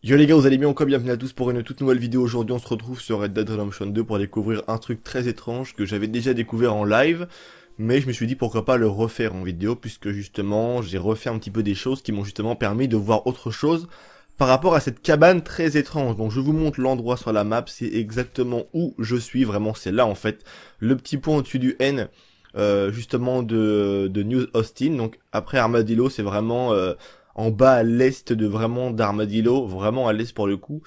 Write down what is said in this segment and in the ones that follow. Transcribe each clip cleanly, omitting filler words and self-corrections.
Yo les gars, vous allez bien ou quoi? Bienvenue à tous pour une toute nouvelle vidéo. Aujourd'hui on se retrouve sur Red Dead Redemption 2 pour découvrir un truc très étrange que j'avais déjà découvert en live, mais je me suis dit pourquoi pas le refaire en vidéo, puisque justement j'ai refait un petit peu des choses qui m'ont justement permis de voir autre chose par rapport à cette cabane très étrange. Donc je vous montre l'endroit sur la map, c'est exactement où je suis, vraiment c'est là en fait, le petit point au-dessus du N, justement de New Austin. Donc après Armadillo c'est vraiment... en bas à l'est de vraiment d'Armadillo, vraiment à l'est pour le coup.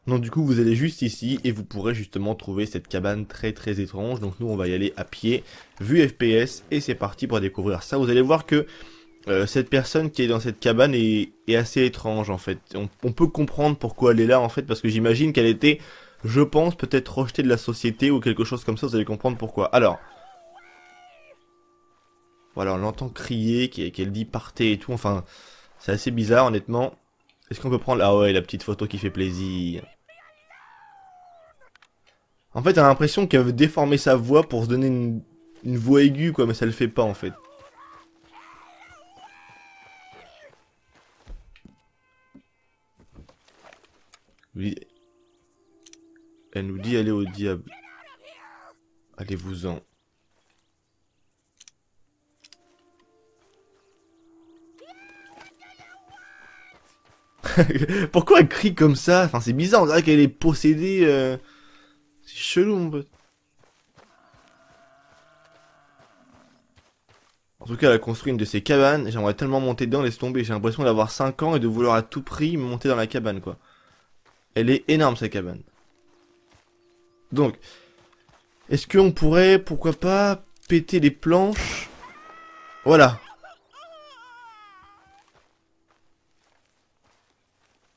Donc du coup vous allez juste ici et vous pourrez justement trouver cette cabane très très étrange. Donc nous on va y aller à pied, vue FPS, et c'est parti pour découvrir ça. Vous allez voir que cette personne qui est dans cette cabane est assez étrange en fait. On peut comprendre pourquoi elle est là en fait, parce que j'imagine qu'elle était, je pense, peut-être rejetée de la société ou quelque chose comme ça. Vous allez comprendre pourquoi. Alors, voilà, on l'entend crier, qu'elle dit partez et tout, enfin... C'est assez bizarre, honnêtement. Est-ce qu'on peut prendre... Ah ouais, la petite photo qui fait plaisir. En fait, t'as l'impression qu'elle veut déformer sa voix pour se donner une voix aiguë, quoi, mais ça le fait pas, en fait. Oui. Elle nous dit allez au diable. Allez-vous-en. Pourquoi elle crie comme ça? Enfin, c'est bizarre, on dirait qu'elle est possédée. C'est chelou, mon pote. En tout cas, elle a construit une de ses cabanes. J'aimerais tellement monter dedans, laisse tomber. J'ai l'impression d'avoir 5 ans et de vouloir à tout prix monter dans la cabane, quoi. Elle est énorme, sa cabane. Donc, est-ce qu'on pourrait, pourquoi pas, péter les planches? Voilà.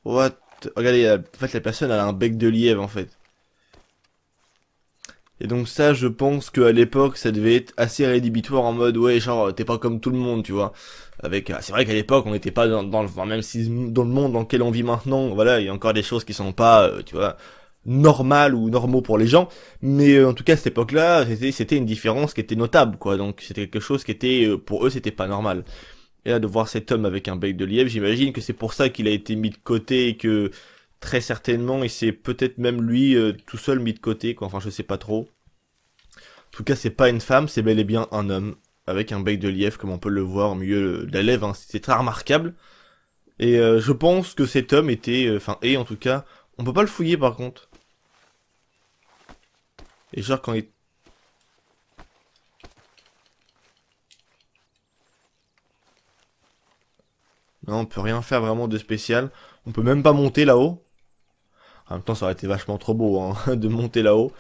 What? Regardez, en fait, la personne, elle a un bec de lièvre, en fait. Et donc ça, je pense qu'à l'époque, ça devait être assez rédhibitoire en mode, ouais, genre, t'es pas comme tout le monde, tu vois. Avec, c'est vrai qu'à l'époque, on n'était pas dans le, enfin, même si dans le monde dans lequel on vit maintenant, voilà, il y a encore des choses qui sont pas, tu vois, normales ou normaux pour les gens. Mais en tout cas, à cette époque-là, c'était une différence qui était notable, quoi. Donc c'était quelque chose qui était, pour eux, c'était pas normal. Et là, de voir cet homme avec un bec de lièvre, j'imagine que c'est pour ça qu'il a été mis de côté et que très certainement, il s'est peut-être même lui tout seul mis de côté, quoi. Enfin, je sais pas trop. En tout cas, c'est pas une femme, c'est bel et bien un homme avec un bec de lièvre, comme on peut le voir au milieu de la lèvre. Hein. C'est très remarquable. Et je pense que cet homme était, enfin, et en tout cas, on peut pas le fouiller par contre. Et genre quand il... Non, on peut rien faire vraiment de spécial. On peut même pas monter là-haut. En même temps, ça aurait été vachement trop beau hein, de monter là-haut.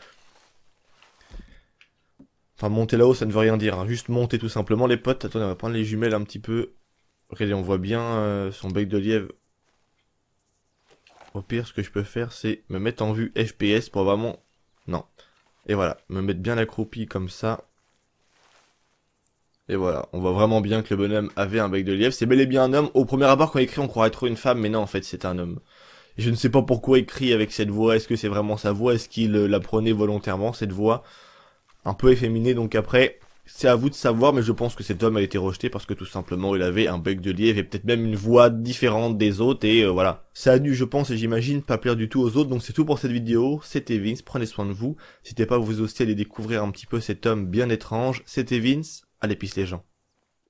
Enfin, monter là-haut, ça ne veut rien dire. Hein. Juste monter tout simplement, les potes. Attendez, on va prendre les jumelles un petit peu. Regardez, on voit bien son bec de lièvre. Au pire, ce que je peux faire, c'est me mettre en vue FPS pour vraiment... Non. Et voilà, me mettre bien accroupi comme ça. Et voilà, on voit vraiment bien que le bonhomme avait un bec de lièvre. C'est bel et bien un homme. Au premier abord, quand il crie, on croirait trop une femme, mais non, en fait, c'est un homme. Et je ne sais pas pourquoi il crie avec cette voix. Est-ce que c'est vraiment sa voix? Est-ce qu'il la prenait volontairement, cette voix? Un peu efféminée, donc après, c'est à vous de savoir, mais je pense que cet homme a été rejeté parce que tout simplement, il avait un bec de lièvre et peut-être même une voix différente des autres, et voilà. Ça a dû, je pense, et j'imagine, pas plaire du tout aux autres, donc c'est tout pour cette vidéo. C'était Vince, prenez soin de vous. N'hésitez pas vous aussi à aller découvrir un petit peu cet homme bien étrange. C'était Vince, allez, pisse les gens.